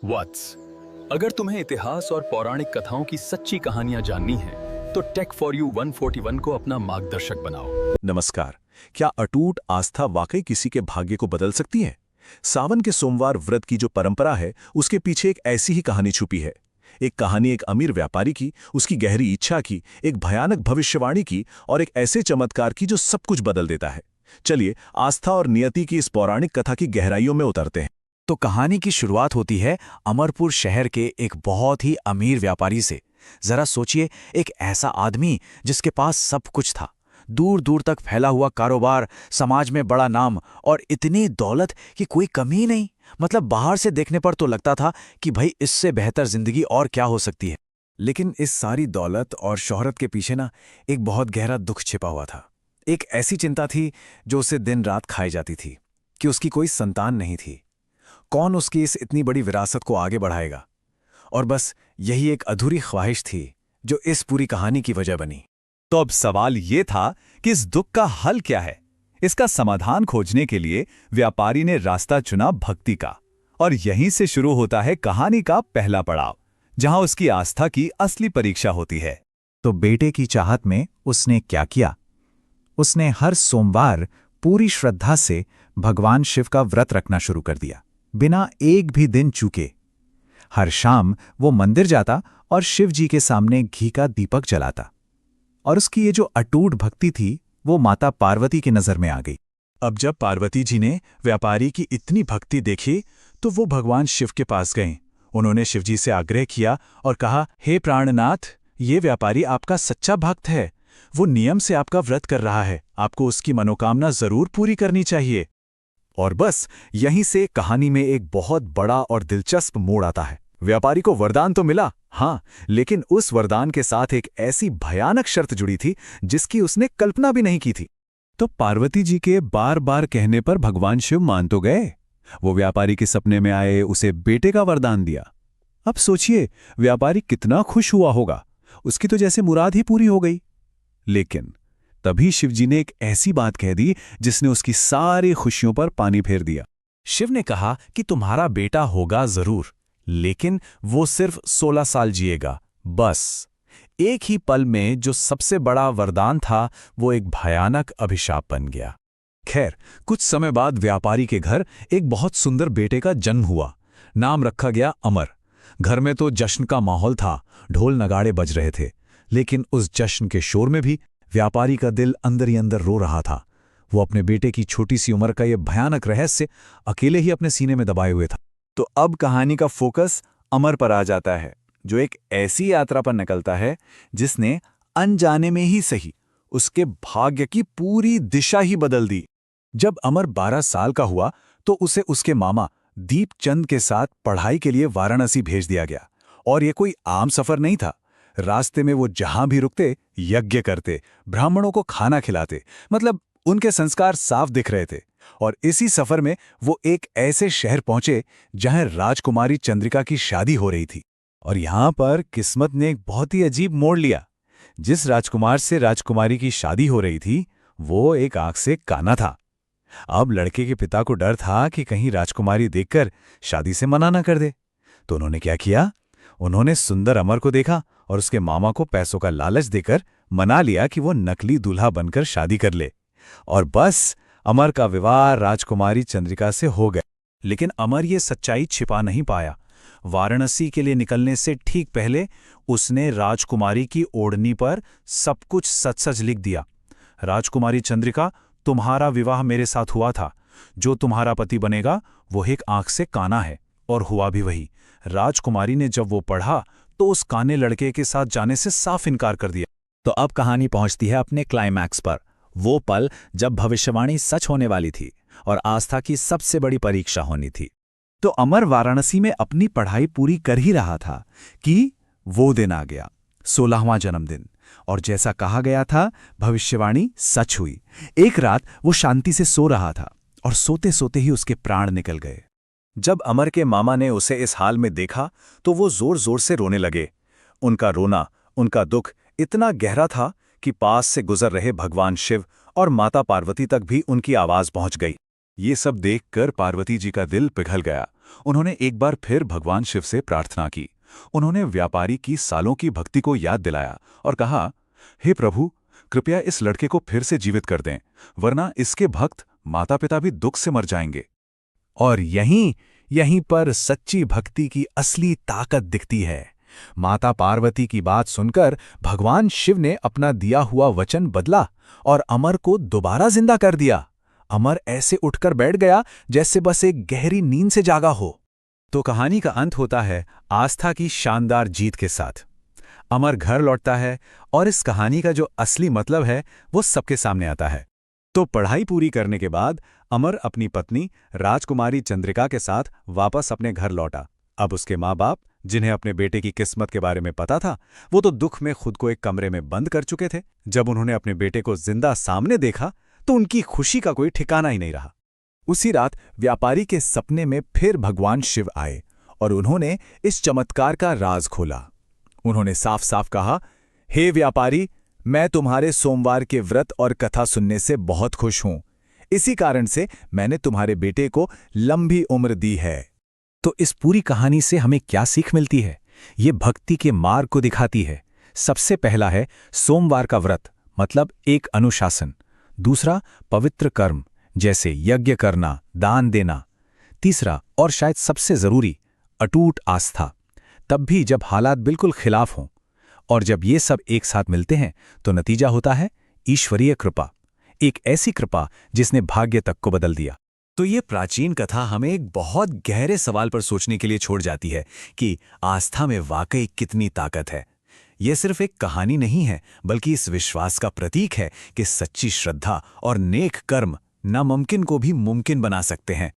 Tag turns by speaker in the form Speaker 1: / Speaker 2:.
Speaker 1: वत्स, अगर तुम्हें इतिहास और पौराणिक कथाओं की सच्ची कहानियां जाननी हैं, तो टेक फॉर यू 141 को अपना मार्गदर्शक बनाओ।
Speaker 2: नमस्कार। क्या अटूट आस्था वाकई किसी के भाग्य को बदल सकती है? सावन के सोमवार व्रत की जो परंपरा है, उसके पीछे एक ऐसी ही कहानी छुपी है। एक कहानी एक अमीर व्यापारी की, उसकी गहरी इच्छा की, एक भयानक भविष्यवाणी की और एक ऐसे चमत्कार की जो सब कुछ बदल देता है। चलिए आस्था और नियति की इस पौराणिक कथा की गहराइयों में उतरते हैं।
Speaker 3: तो कहानी की शुरुआत होती है अमरपुर शहर के एक बहुत ही अमीर व्यापारी से। जरा सोचिए, एक ऐसा आदमी जिसके पास सब कुछ था, दूर दूर तक फैला हुआ कारोबार, समाज में बड़ा नाम और इतनी दौलत कि कोई कमी ही नहीं। मतलब बाहर से देखने पर तो लगता था कि भाई इससे बेहतर जिंदगी और क्या हो सकती है। लेकिन इस सारी दौलत और शोहरत के पीछे ना एक बहुत गहरा दुख छिपा हुआ था। एक ऐसी चिंता थी जो उसे दिन रात खाई जाती थी कि उसकी कोई संतान नहीं थी। कौन उसकी इस इतनी बड़ी विरासत को आगे बढ़ाएगा? और बस यही एक अधूरी ख्वाहिश थी जो इस पूरी कहानी की वजह बनी।
Speaker 4: तो अब सवाल ये था कि इस दुख का हल क्या है। इसका समाधान खोजने के लिए व्यापारी ने रास्ता चुना भक्ति का, और यहीं से शुरू होता है कहानी का पहला पड़ाव, जहां उसकी आस्था की असली परीक्षा होती है।
Speaker 3: तो बेटे की चाहत में उसने क्या किया? उसने हर सोमवार पूरी श्रद्धा से भगवान शिव का व्रत रखना शुरू कर दिया, बिना एक भी दिन चूके। हर शाम वो मंदिर जाता और शिव जी के सामने घी का दीपक जलाता। और उसकी ये जो अटूट भक्ति थी, वो माता पार्वती की नजर में आ गई।
Speaker 2: अब जब पार्वती जी ने व्यापारी की इतनी भक्ति देखी, तो वो भगवान शिव के पास गए। उन्होंने शिवजी से आग्रह किया और कहा, हे प्राणनाथ, ये व्यापारी आपका सच्चा भक्त है। वो नियम से आपका व्रत कर रहा है, आपको उसकी मनोकामना जरूर पूरी करनी चाहिए।
Speaker 4: और बस यहीं से कहानी में एक बहुत बड़ा और दिलचस्प मोड़ आता है। व्यापारी को वरदान तो मिला, हाँ, लेकिन उस वरदान के साथ एक ऐसी भयानक शर्त जुड़ी थी जिसकी उसने कल्पना भी नहीं की थी। तो पार्वती जी के बार बार कहने पर भगवान शिव मान तो गए। वो व्यापारी के सपने में आए, उसे बेटे का वरदान दिया। अब सोचिए, व्यापारी कितना खुश हुआ होगा। उसकी तो जैसे मुराद ही पूरी हो गई। लेकिन तभी शिवजी ने एक ऐसी बात कह दी जिसने उसकी सारी खुशियों पर पानी फेर दिया।
Speaker 3: शिव ने कहा कि तुम्हारा बेटा होगा जरूर, लेकिन वो सिर्फ 16 साल जिएगा, बस। एक ही पल में जो सबसे बड़ा वरदान था, वो एक भयानक अभिशाप बन गया।
Speaker 4: खैर, कुछ समय बाद व्यापारी के घर एक बहुत सुंदर बेटे का जन्म हुआ। नाम रखा गया अमर। घर में तो जश्न का माहौल था, ढोल नगाड़े बज रहे थे। लेकिन उस जश्न के शोर में भी व्यापारी का दिल अंदर ही अंदर रो रहा था। वो अपने बेटे की छोटी सी उम्र का ये भयानक रहस्य अकेले ही अपने सीने में दबाए हुए था।
Speaker 2: तो अब कहानी का फोकस अमर पर आ जाता है, जो एक ऐसी यात्रा पर निकलता है जिसने अनजाने में ही सही उसके भाग्य की पूरी दिशा ही बदल दी। जब अमर 12 साल का हुआ, तो उसे उसके मामा दीपचंद के साथ पढ़ाई के लिए वाराणसी भेज दिया गया। और ये कोई आम सफर नहीं था। रास्ते में वो जहां भी रुकते, यज्ञ करते, ब्राह्मणों को खाना खिलाते। मतलब उनके संस्कार साफ दिख रहे थे। और इसी सफर में वो एक ऐसे शहर पहुंचे जहां राजकुमारी चंद्रिका की शादी हो रही थी। और यहां पर किस्मत ने एक बहुत ही अजीब मोड़ लिया। जिस राजकुमार से राजकुमारी की शादी हो रही थी, वो एक आंख से काना था। अब लड़के के पिता को डर था कि कहीं राजकुमारी देखकर शादी से मना न कर दे। तो उन्होंने क्या किया? उन्होंने सुंदर अमर को देखा और उसके मामा को पैसों का लालच देकर मना लिया कि वो नकली दूल्हा बनकर शादी कर ले। और बस अमर का विवाह राजकुमारी चंद्रिका से हो गया। लेकिन अमर ये सच्चाई छिपा नहीं पाया। वाराणसी के लिए निकलने से ठीक पहले उसने राजकुमारी की ओढ़नी पर सब कुछ सच-सच लिख दिया। राजकुमारी चंद्रिका, तुम्हारा विवाह मेरे साथ हुआ था। जो तुम्हारा पति बनेगा वो एक आंख से काना है। और हुआ भी वही। राजकुमारी ने जब वो पढ़ा तो उस काने लड़के के साथ जाने से साफ इनकार कर दिया।
Speaker 3: तो अब कहानी पहुंचती है अपने क्लाइमैक्स पर। वो पल जब भविष्यवाणी सच होने वाली थी और आस्था की सबसे बड़ी परीक्षा होनी थी।
Speaker 4: तो अमर वाराणसी में अपनी पढ़ाई पूरी कर ही रहा था कि वो दिन आ गया, 16वां जन्मदिन। और जैसा कहा गया था, भविष्यवाणी सच हुई। एक रात वो शांति से सो रहा था और सोते सोते ही उसके प्राण निकल गए।
Speaker 2: जब अमर के मामा ने उसे इस हाल में देखा, तो वो जोर जोर से रोने लगे। उनका रोना, उनका दुख इतना गहरा था कि पास से गुजर रहे भगवान शिव और माता पार्वती तक भी उनकी आवाज पहुंच गई। ये सब देखकर पार्वती जी का दिल पिघल गया उन्होंने एक बार फिर भगवान शिव से प्रार्थना की। उन्होंने व्यापारी की सालों की भक्ति को याद दिलाया और कहा, हे प्रभु, कृपया इस लड़के को फिर से जीवित कर दें, वरना इसके भक्त माता पिता भी दुख से मर जाएंगे।
Speaker 3: और यहीं पर सच्ची भक्ति की असली ताकत दिखती है। माता पार्वती की बात सुनकर भगवान शिव ने अपना दिया हुआ वचन बदला और अमर को दोबारा जिंदा कर दिया। अमर ऐसे उठकर बैठ गया जैसे बस एक गहरी नींद से जागा हो।
Speaker 2: तो कहानी का अंत होता है आस्था की शानदार जीत के साथ। अमर घर लौटता है और इस कहानी का जो असली मतलब है वो सबके सामने आता है। तो पढ़ाई पूरी करने के बाद अमर अपनी पत्नी राजकुमारी चंद्रिका के साथ वापस अपने घर लौटा। अब उसके माँ बाप, जिन्हें अपने बेटे की किस्मत के बारे में पता था, वो तो दुख में खुद को एक कमरे में बंद कर चुके थे। जब उन्होंने अपने बेटे को जिंदा सामने देखा तो उनकी खुशी का कोई ठिकाना ही नहीं रहा।
Speaker 3: उसी रात व्यापारी के सपने में फिर भगवान शिव आए और उन्होंने इस चमत्कार का राज खोला। उन्होंने साफ साफ कहा, हे व्यापारी, मैं तुम्हारे सोमवार के व्रत और कथा सुनने से बहुत खुश हूं। इसी कारण से मैंने तुम्हारे बेटे को लंबी उम्र दी है। तो इस पूरी कहानी से हमें क्या सीख मिलती है? ये भक्ति के मार्ग को दिखाती है। सबसे पहला है सोमवार का व्रत, मतलब एक अनुशासन। दूसरा, पवित्र कर्म जैसे यज्ञ करना, दान देना। तीसरा और शायद सबसे जरूरी, अटूट आस्था, तब भी जब हालात बिल्कुल खिलाफ हों। और जब ये सब एक साथ मिलते हैं तो नतीजा होता है ईश्वरीय कृपा, एक ऐसी कृपा जिसने भाग्य तक को बदल दिया।
Speaker 2: तो ये प्राचीन कथा हमें एक बहुत गहरे सवाल पर सोचने के लिए छोड़ जाती है कि आस्था में वाकई कितनी ताकत है। यह सिर्फ एक कहानी नहीं है, बल्कि इस विश्वास का प्रतीक है कि सच्ची श्रद्धा और नेक कर्म नामुमकिन को भी मुमकिन बना सकते हैं।